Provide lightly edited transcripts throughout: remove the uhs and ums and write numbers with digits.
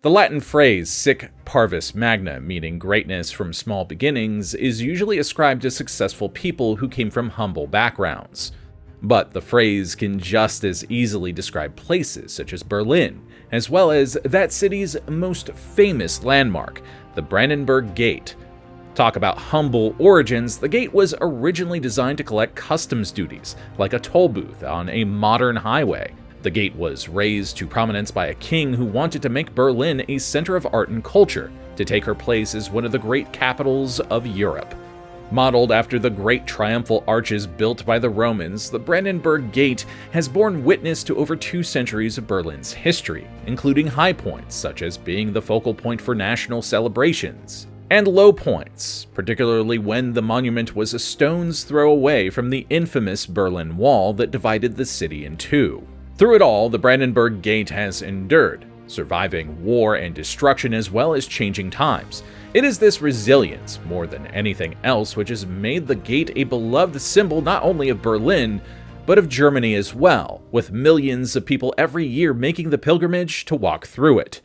The Latin phrase sic parvis magna, meaning greatness from small beginnings, is usually ascribed to successful people who came from humble backgrounds. But the phrase can just as easily describe places such as Berlin, as well as that city's most famous landmark, the Brandenburg Gate. Talk about humble origins, the gate was originally designed to collect customs duties, like a toll booth on a modern highway. The gate was raised to prominence by a king who wanted to make Berlin a center of art and culture, to take her place as one of the great capitals of Europe. Modeled after the great triumphal arches built by the Romans, the Brandenburg Gate has borne witness to over 2 centuries of Berlin's history, including high points such as being the focal point for national celebrations, and low points, particularly when the monument was a stone's throw away from the infamous Berlin Wall that divided the city in two. Through it all, the Brandenburg Gate has endured, surviving war and destruction as well as changing times. It is this resilience, more than anything else, which has made the gate a beloved symbol not only of Berlin, but of Germany as well, with millions of people every year making the pilgrimage to walk through it.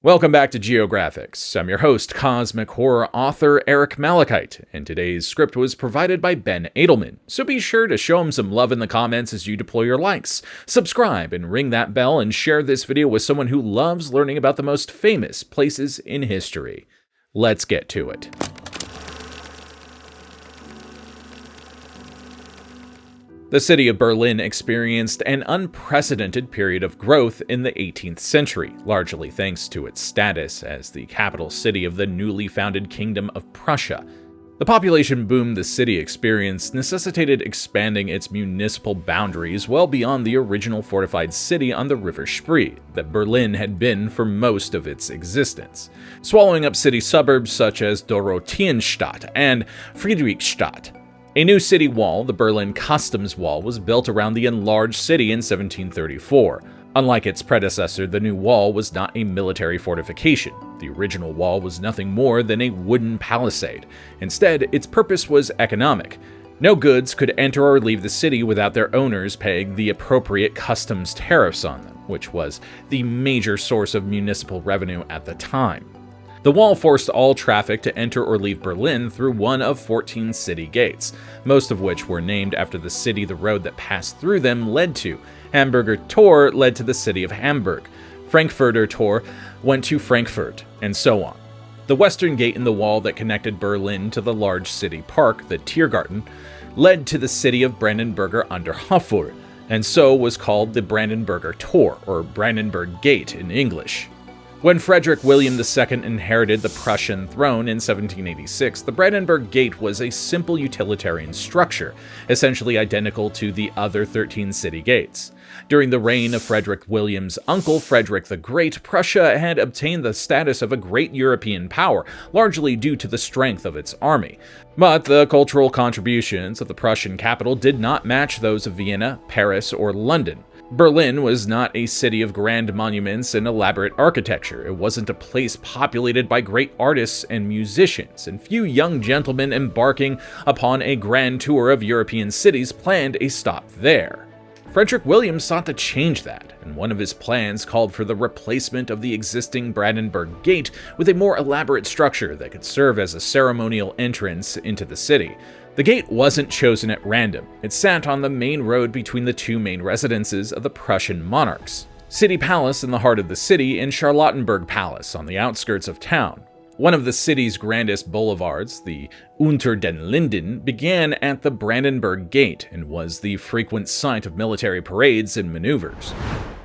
Welcome back to Geographics. I'm your host, cosmic horror author Eric Malachite, and today's script was provided by Ben Edelman, so be sure to show him some love in the comments as you deploy your likes, subscribe, and ring that bell, and share this video with someone who loves learning about the most famous places in history. Let's get to it. The city of Berlin experienced an unprecedented period of growth in the 18th century, largely thanks to its status as the capital city of the newly founded Kingdom of Prussia. The population boom the city experienced necessitated expanding its municipal boundaries well beyond the original fortified city on the River Spree that Berlin had been for most of its existence, swallowing up city suburbs such as Dorotheenstadt and Friedrichstadt. A new city wall, the Berlin Customs Wall, was built around the enlarged city in 1734. Unlike its predecessor, the new wall was not a military fortification. The original wall was nothing more than a wooden palisade. Instead, its purpose was economic. No goods could enter or leave the city without their owners paying the appropriate customs tariffs on them, which was the major source of municipal revenue at the time. The wall forced all traffic to enter or leave Berlin through one of 14 city gates, most of which were named after the city the road that passed through them led to. Hamburger Tor led to the city of Hamburg, Frankfurter Tor went to Frankfurt, and so on. The western gate in the wall that connected Berlin to the large city park, the Tiergarten, led to the city of Brandenburger an der Havel, and so was called the Brandenburger Tor, or Brandenburg Gate in English. When Frederick William II inherited the Prussian throne in 1786, the Brandenburg Gate was a simple utilitarian structure, essentially identical to the other 13 city gates. During the reign of Frederick William's uncle, Frederick the Great, Prussia had obtained the status of a great European power, largely due to the strength of its army. But the cultural contributions of the Prussian capital did not match those of Vienna, Paris, or London. Berlin was not a city of grand monuments and elaborate architecture. It wasn't a place populated by great artists and musicians, and few young gentlemen embarking upon a grand tour of European cities planned a stop there. Frederick William sought to change that, and one of his plans called for the replacement of the existing Brandenburg Gate with a more elaborate structure that could serve as a ceremonial entrance into the city. The gate wasn't chosen at random. It sat on the main road between the two main residences of the Prussian monarchs, City Palace in the heart of the city and Charlottenburg Palace on the outskirts of town. One of the city's grandest boulevards, the Unter den Linden, began at the Brandenburg Gate and was the frequent site of military parades and maneuvers.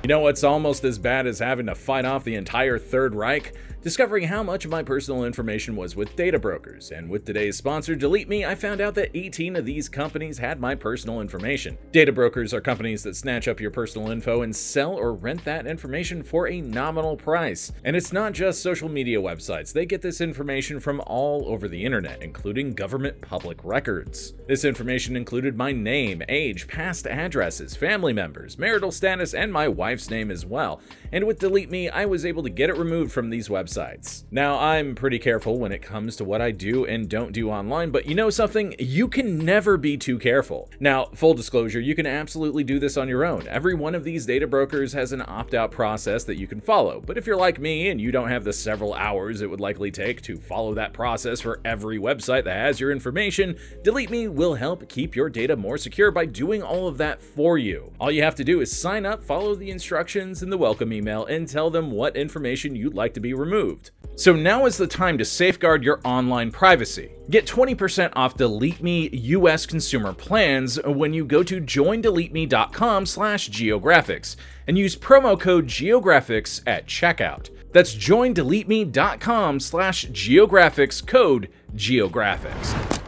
You know what's almost as bad as having to fight off the entire Third Reich? Discovering how much of my personal information was with data brokers, and with today's sponsor, Delete Me, I found out that 18 of these companies had my personal information. Data brokers are companies that snatch up your personal info and sell or rent that information for a nominal price. And it's not just social media websites. They get this information from all over the internet, including government public records. This information included my name, age, past addresses, family members, marital status, and my wife's wife's name as well, and with Delete Me, I was able to get it removed from these websites. Now, I'm pretty careful when it comes to what I do and don't do online, but you know something? You can never be too careful. Now, full disclosure, you can absolutely do this on your own. Every one of these data brokers has an opt-out process that you can follow, but if you're like me and you don't have the several hours it would likely take to follow that process for every website that has your information, Delete Me will help keep your data more secure by doing all of that for you. All you have to do is sign up, follow the instructions in the welcome email, and tell them what information you'd like to be removed. So now is the time to safeguard your online privacy. Get 20% off Delete Me US consumer plans when you go to joindeleteme.com/geographics and use promo code Geographics at checkout. That's joindeleteme.com/geographics, code Geographics.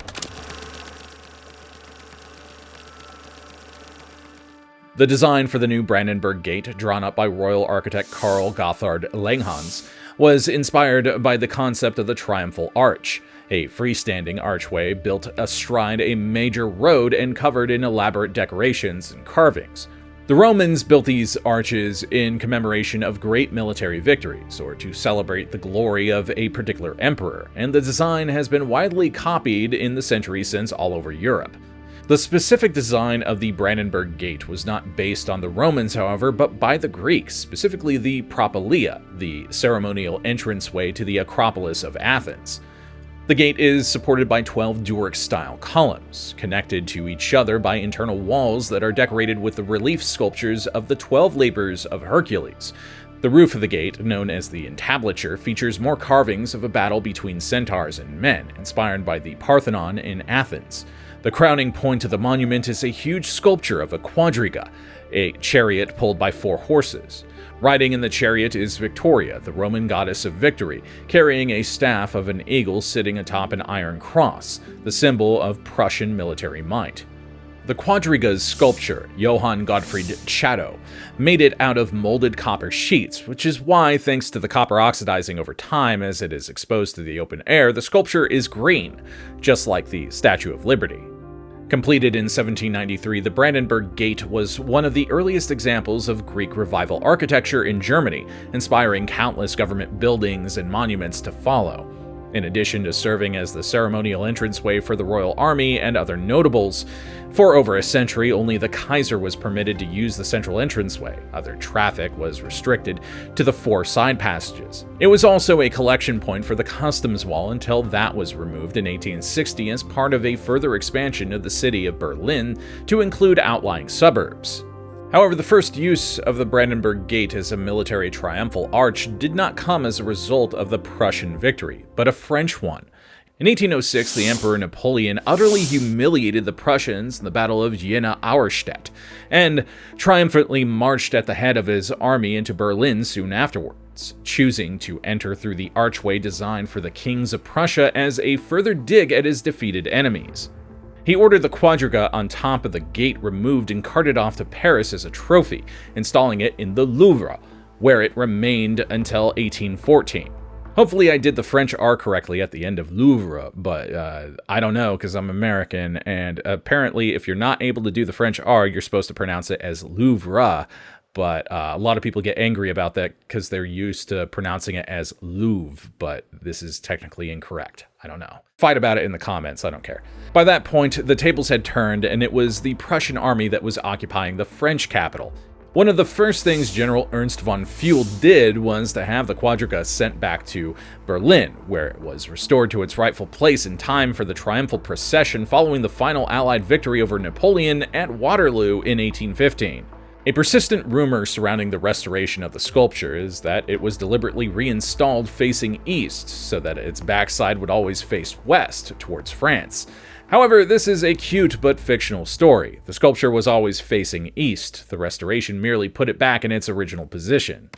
The design for the new Brandenburg Gate, drawn up by royal architect Karl Langhans, was inspired by the concept of the Triumphal Arch, a freestanding archway built astride a major road and covered in elaborate decorations and carvings. The Romans built these arches in commemoration of great military victories, or to celebrate the glory of a particular emperor, and the design has been widely copied in the centuries since all over Europe. The specific design of the Brandenburg Gate was not based on the Romans, however, but by the Greeks, specifically the Propylaea, the ceremonial entranceway to the Acropolis of Athens. The gate is supported by 12 Doric-style columns, connected to each other by internal walls that are decorated with the relief sculptures of the 12 labors of Hercules. The roof of the gate, known as the entablature, features more carvings of a battle between centaurs and men, inspired by the Parthenon in Athens. The crowning point of the monument is a huge sculpture of a quadriga, a chariot pulled by 4 horses. Riding in the chariot is Victoria, the Roman goddess of victory, carrying a staff of an eagle sitting atop an iron cross, the symbol of Prussian military might. The quadriga's sculptor, Johann Gottfried Chatto, made it out of molded copper sheets, which is why, thanks to the copper oxidizing over time as it is exposed to the open air, the sculpture is green, just like the Statue of Liberty. Completed in 1793, the Brandenburg Gate was one of the earliest examples of Greek Revival architecture in Germany, inspiring countless government buildings and monuments to follow. In addition to serving as the ceremonial entranceway for the royal army and other notables, for over a century only the Kaiser was permitted to use the central entranceway. Other traffic was restricted to the 4 side passages. It was also a collection point for the customs wall until that was removed in 1860 as part of a further expansion of the city of Berlin to include outlying suburbs. However, the first use of the Brandenburg Gate as a military triumphal arch did not come as a result of the Prussian victory, but a French one. In 1806, the Emperor Napoleon utterly humiliated the Prussians in the Battle of Jena-Auerstedt, and triumphantly marched at the head of his army into Berlin soon afterwards, choosing to enter through the archway designed for the kings of Prussia as a further dig at his defeated enemies. He ordered the quadriga on top of the gate removed and carted off to Paris as a trophy, installing it in the Louvre, where it remained until 1814. Hopefully I did the French R correctly at the end of Louvre, but I don't know because I'm American, and apparently if you're not able to do the French R, you're supposed to pronounce it as Louvre, but a lot of people get angry about that because they're used to pronouncing it as Louvre, but this is technically incorrect. I don't know. Fight about it in the comments, I don't care. By that point, the tables had turned, and it was the Prussian army that was occupying the French capital. One of the first things General Ernst von Fuhl did was to have the quadriga sent back to Berlin, where it was restored to its rightful place in time for the triumphal procession following the final Allied victory over Napoleon at Waterloo in 1815. A persistent rumor surrounding the restoration of the sculpture is that it was deliberately reinstalled facing east so that its backside would always face west towards France. However, this is a cute but fictional story. The sculpture was always facing east. The restoration merely put it back in its original position.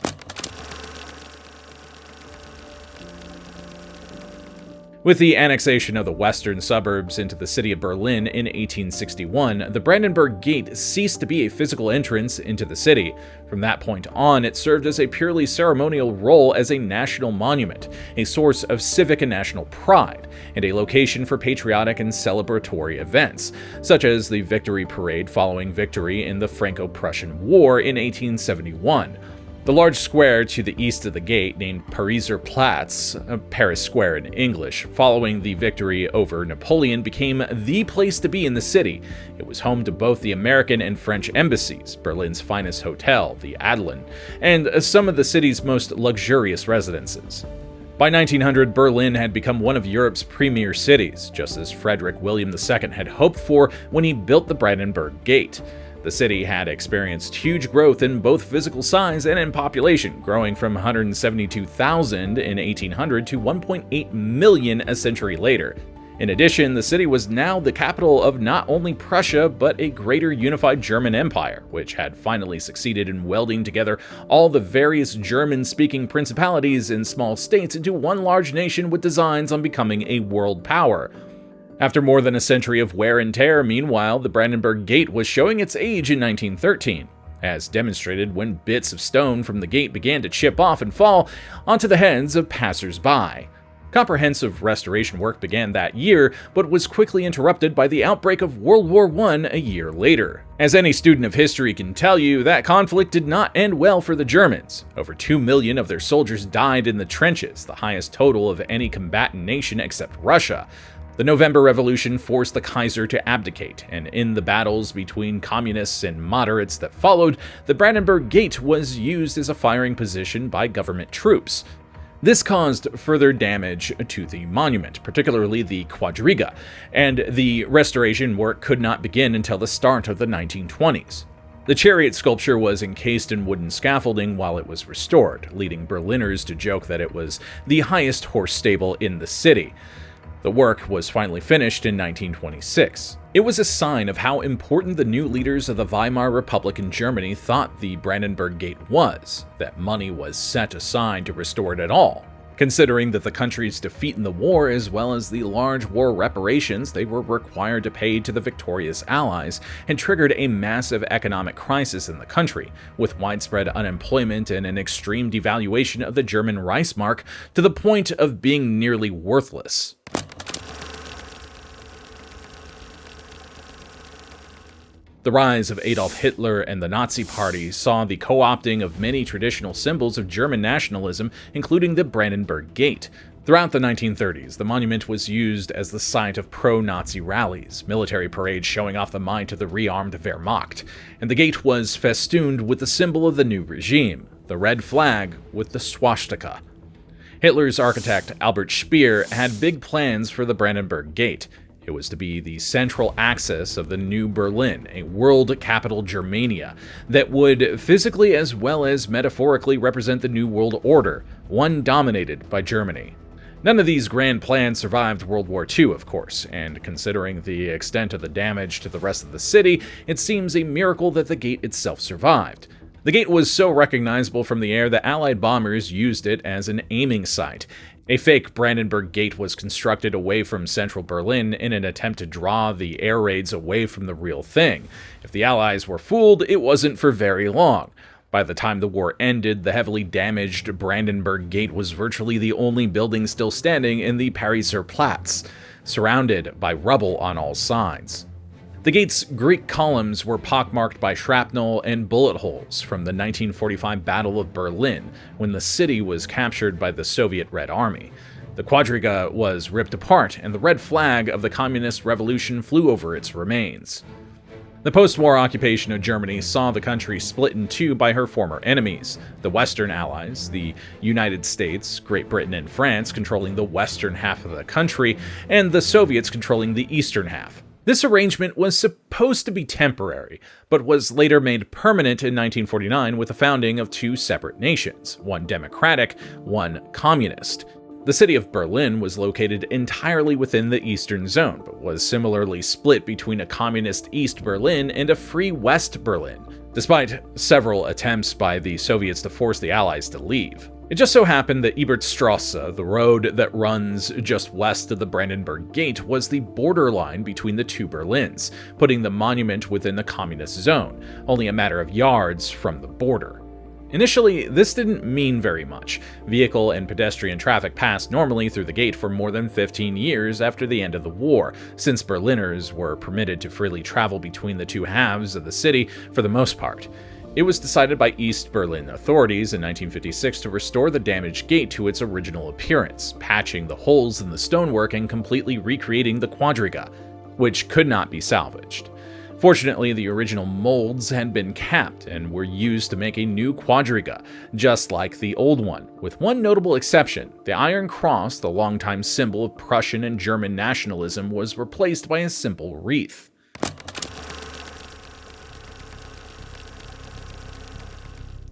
With the annexation of the western suburbs into the city of Berlin in 1861, the Brandenburg Gate ceased to be a physical entrance into the city. From that point on, it served as a purely ceremonial role as a national monument, a source of civic and national pride, and a location for patriotic and celebratory events, such as the Victory Parade following victory in the Franco-Prussian War in 1871. The large square to the east of the gate, named Pariser Platz, Paris Square in English, following the victory over Napoleon, became the place to be in the city. It was home to both the American and French embassies, Berlin's finest hotel, the Adlon, and some of the city's most luxurious residences. By 1900, Berlin had become one of Europe's premier cities, just as Frederick William II had hoped for when he built the Brandenburg Gate. The city had experienced huge growth in both physical size and in population, growing from 172,000 in 1800 to 1.8 million a century later. In addition, the city was now the capital of not only Prussia, but a greater unified German empire, which had finally succeeded in welding together all the various German-speaking principalities and small states into one large nation with designs on becoming a world power. After more than a century of wear and tear, meanwhile, the Brandenburg Gate was showing its age in 1913, as demonstrated when bits of stone from the gate began to chip off and fall onto the heads of passers-by. Comprehensive restoration work began that year, but was quickly interrupted by the outbreak of World War I a year later. As any student of history can tell you, that conflict did not end well for the Germans. Over 2 million of their soldiers died in the trenches, the highest total of any combatant nation except Russia. The November Revolution forced the Kaiser to abdicate, and in the battles between communists and moderates that followed, the Brandenburg Gate was used as a firing position by government troops. This caused further damage to the monument, particularly the quadriga, and the restoration work could not begin until the start of the 1920s. The chariot sculpture was encased in wooden scaffolding while it was restored, leading Berliners to joke that it was the highest horse stable in the city. The work was finally finished in 1926. It was a sign of how important the new leaders of the Weimar Republic in Germany thought the Brandenburg Gate was, that money was set aside to restore it at all. Considering that the country's defeat in the war, as well as the large war reparations they were required to pay to the victorious Allies, had triggered a massive economic crisis in the country, with widespread unemployment and an extreme devaluation of the German Reichsmark to the point of being nearly worthless. The rise of Adolf Hitler and the Nazi Party saw the co-opting of many traditional symbols of German nationalism, including the Brandenburg Gate. Throughout the 1930s, the monument was used as the site of pro-Nazi rallies, military parades showing off the might of the rearmed Wehrmacht, and the gate was festooned with the symbol of the new regime, the red flag with the swastika. Hitler's architect, Albert Speer, had big plans for the Brandenburg Gate. It was to be the central axis of the new Berlin, a world capital Germania, that would physically as well as metaphorically represent the New World Order, one dominated by Germany. None of these grand plans survived World War II, of course, and considering the extent of the damage to the rest of the city, it seems a miracle that the gate itself survived. The gate was so recognizable from the air that Allied bombers used it as an aiming site. A fake Brandenburg Gate was constructed away from central Berlin in an attempt to draw the air raids away from the real thing. If the Allies were fooled, it wasn't for very long. By the time the war ended, the heavily damaged Brandenburg Gate was virtually the only building still standing in the Pariser Platz, surrounded by rubble on all sides. The gate's Greek columns were pockmarked by shrapnel and bullet holes from the 1945 Battle of Berlin, when the city was captured by the Soviet Red Army. The quadriga was ripped apart, and the red flag of the Communist Revolution flew over its remains. The post-war occupation of Germany saw the country split in two by her former enemies, the Western Allies, the United States, Great Britain, and France controlling the western half of the country, and the Soviets controlling the eastern half. This arrangement was supposed to be temporary, but was later made permanent in 1949 with the founding of two separate nations, one democratic, one communist. The city of Berlin was located entirely within the Eastern Zone, but was similarly split between a communist East Berlin and a free West Berlin, despite several attempts by the Soviets to force the Allies to leave. It just so happened that Ebertstrasse, the road that runs just west of the Brandenburg Gate, was the borderline between the two Berlins, putting the monument within the communist zone, only a matter of yards from the border. Initially, this didn't mean very much. Vehicle and pedestrian traffic passed normally through the gate for more than 15 years after the end of the war, since Berliners were permitted to freely travel between the two halves of the city for the most part. It was decided by East Berlin authorities in 1956 to restore the damaged gate to its original appearance, patching the holes in the stonework and completely recreating the quadriga, which could not be salvaged. Fortunately, the original molds had been capped and were used to make a new quadriga, just like the old one, with one notable exception. The Iron Cross, the longtime symbol of Prussian and German nationalism, was replaced by a simple wreath.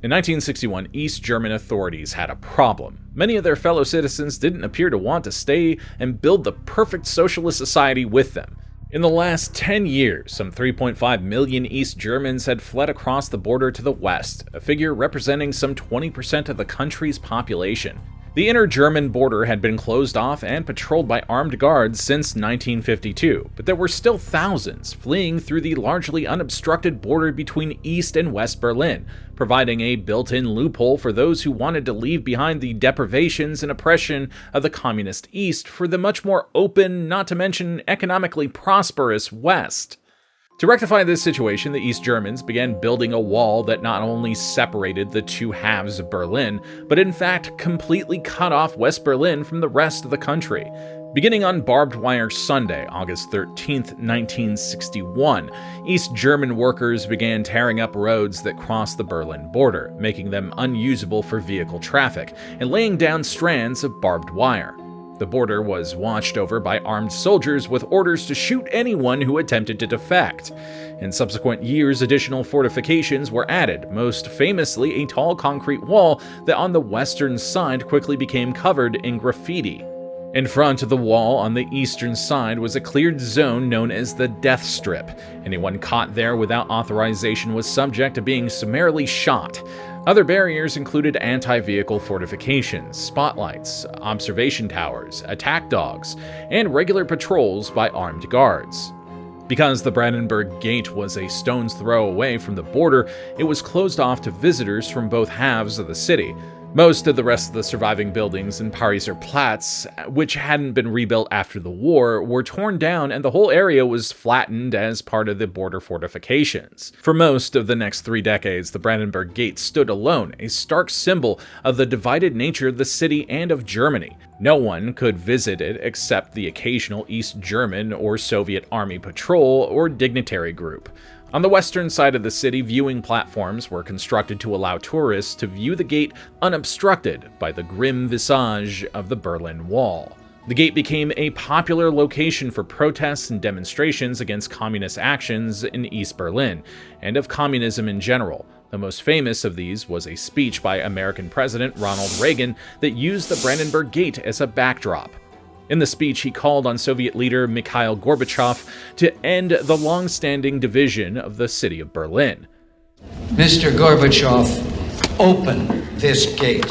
In 1961, East German authorities had a problem. Many of their fellow citizens didn't appear to want to stay and build the perfect socialist society with them. In the last 10 years, some 3.5 million East Germans had fled across the border to the west, a figure representing some 20% of the country's population. The inner German border had been closed off and patrolled by armed guards since 1952, but there were still thousands fleeing through the largely unobstructed border between East and West Berlin, providing a built-in loophole for those who wanted to leave behind the deprivations and oppression of the communist East for the much more open, not to mention economically prosperous West. To rectify this situation, the East Germans began building a wall that not only separated the two halves of Berlin, but in fact completely cut off West Berlin from the rest of the country. Beginning on Barbed Wire Sunday, August 13, 1961, East German workers began tearing up roads that crossed the Berlin border, making them unusable for vehicle traffic, and laying down strands of barbed wire. The border was watched over by armed soldiers with orders to shoot anyone who attempted to defect. In subsequent years, additional fortifications were added, most famously a tall concrete wall that on the western side quickly became covered in graffiti. In front of the wall on the eastern side was a cleared zone known as the Death Strip. Anyone caught there without authorization was subject to being summarily shot. Other barriers included anti-vehicle fortifications, spotlights, observation towers, attack dogs, and regular patrols by armed guards. Because the Brandenburg Gate was a stone's throw away from the border, it was closed off to visitors from both halves of the city. Most of the rest of the surviving buildings in Pariser Platz, which hadn't been rebuilt after the war, were torn down and the whole area was flattened as part of the border fortifications. For most of the next 3 decades, the Brandenburg Gate stood alone, a stark symbol of the divided nature of the city and of Germany. No one could visit it except the occasional East German or Soviet Army patrol or dignitary group. On the western side of the city, viewing platforms were constructed to allow tourists to view the gate unobstructed by the grim visage of the Berlin Wall. The gate became a popular location for protests and demonstrations against communist actions in East Berlin, and of communism in general. The most famous of these was a speech by American President Ronald Reagan that used the Brandenburg Gate as a backdrop. In the speech, he called on Soviet leader Mikhail Gorbachev to end the long-standing division of the city of Berlin. Mr. Gorbachev, open this gate.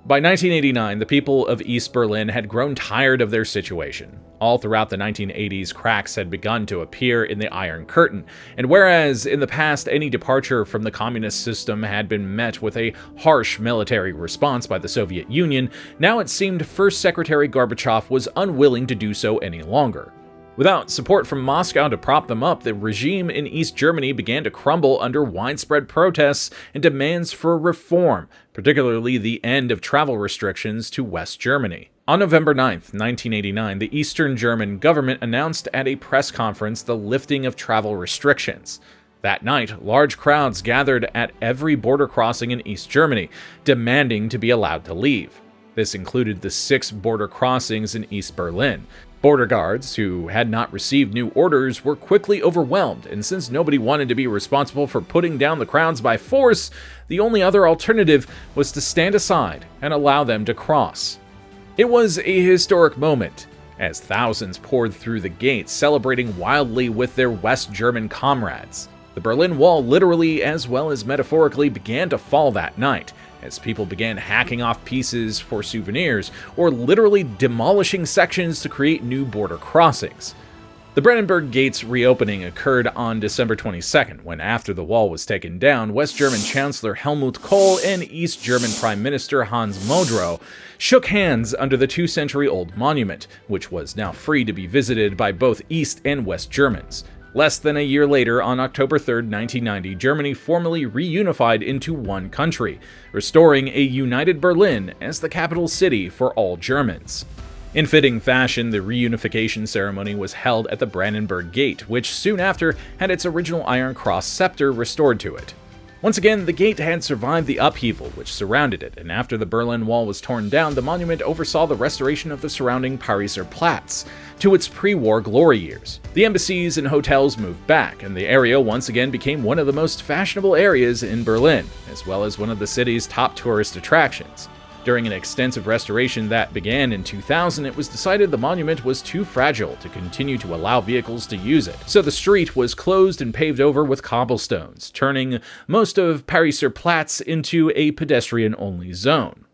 By 1989, the people of East Berlin had grown tired of their situation. All throughout the 1980s, cracks had begun to appear in the Iron Curtain, and whereas in the past any departure from the communist system had been met with a harsh military response by the Soviet Union, now it seemed First Secretary Gorbachev was unwilling to do so any longer. Without support from Moscow to prop them up, the regime in East Germany began to crumble under widespread protests and demands for reform, particularly the end of travel restrictions to West Germany. On November 9, 1989, the Eastern German government announced at a press conference the lifting of travel restrictions. That night, large crowds gathered at every border crossing in East Germany, demanding to be allowed to leave. This included the 6 border crossings in East Berlin. Border guards, who had not received new orders, were quickly overwhelmed, and since nobody wanted to be responsible for putting down the crowds by force, the only other alternative was to stand aside and allow them to cross. It was a historic moment. as thousands poured through the gates, celebrating wildly with their West German comrades. The Berlin Wall literally as well as metaphorically began to fall that night, as people began hacking off pieces for souvenirs, or literally demolishing sections to create new border crossings. The Brandenburg Gate's reopening occurred on December 22nd, when after the wall was taken down, West German Chancellor Helmut Kohl and East German Prime Minister Hans Modrow shook hands under the 2-century-old monument, which was now free to be visited by both East and West Germans. Less than a year later, on October 3, 1990, Germany formally reunified into one country, restoring a united Berlin as the capital city for all Germans. In fitting fashion, the reunification ceremony was held at the Brandenburg Gate, which soon after had its original Iron Cross scepter restored to it. Once again, the gate had survived the upheaval which surrounded it, and after the Berlin Wall was torn down, the monument oversaw the restoration of the surrounding Pariser Platz to its pre-war glory years. The embassies and hotels moved back, and the area once again became one of the most fashionable areas in Berlin, as well as one of the city's top tourist attractions. During an extensive restoration that began in 2000, it was decided the monument was too fragile to continue to allow vehicles to use it, so the street was closed and paved over with cobblestones, turning most of Pariser Platz into a pedestrian-only zone.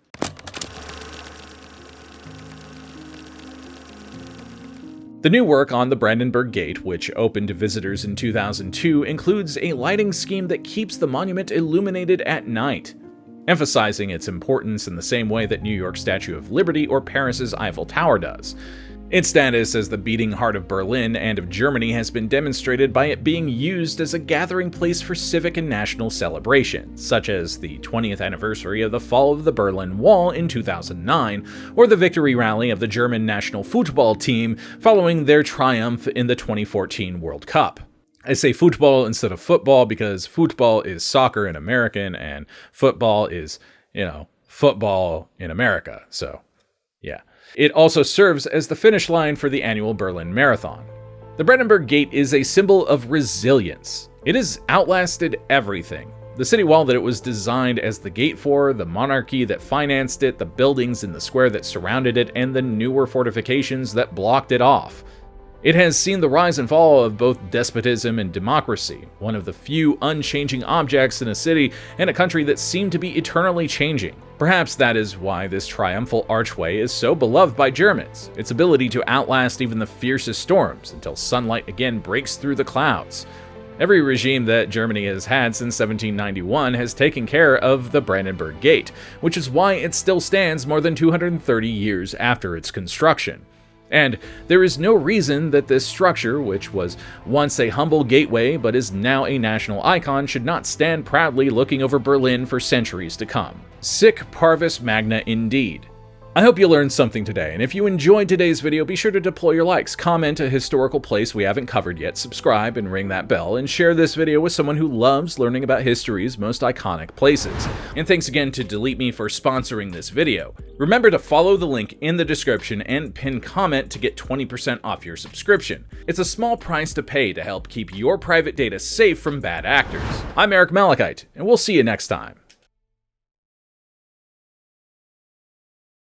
The new work on the Brandenburg Gate, which opened to visitors in 2002, includes a lighting scheme that keeps the monument illuminated at night, emphasizing its importance in the same way that New York's Statue of Liberty or Paris's Eiffel Tower does. Its status as the beating heart of Berlin and of Germany has been demonstrated by it being used as a gathering place for civic and national celebrations, such as the 20th anniversary of the fall of the Berlin Wall in 2009, or the victory rally of the German national football team following their triumph in the 2014 World Cup. I say football instead of football because football is soccer in American and football is, football in America. So, yeah. It also serves as the finish line for the annual Berlin Marathon. The Brandenburg Gate is a symbol of resilience. It has outlasted everything. The city wall that it was designed as the gate for, the monarchy that financed it, the buildings in the square that surrounded it, and the newer fortifications that blocked it off. It has seen the rise and fall of both despotism and democracy, one of the few unchanging objects in a city and a country that seem to be eternally changing. Perhaps that is why this triumphal archway is so beloved by Germans, its ability to outlast even the fiercest storms until sunlight again breaks through the clouds. Every regime that Germany has had since 1791 has taken care of the Brandenburg Gate, which is why it still stands more than 230 years after its construction. And there is no reason that this structure, which was once a humble gateway but is now a national icon, should not stand proudly looking over Berlin for centuries to come. Sic parvis magna indeed. I hope you learned something today, and if you enjoyed today's video, be sure to deploy your likes, comment a historical place we haven't covered yet, subscribe and ring that bell, and share this video with someone who loves learning about history's most iconic places. And thanks again to Delete Me for sponsoring this video. Remember to follow the link in the description and pin comment to get 20% off your subscription. It's a small price to pay to help keep your private data safe from bad actors. I'm Eric Malachite, and we'll see you next time.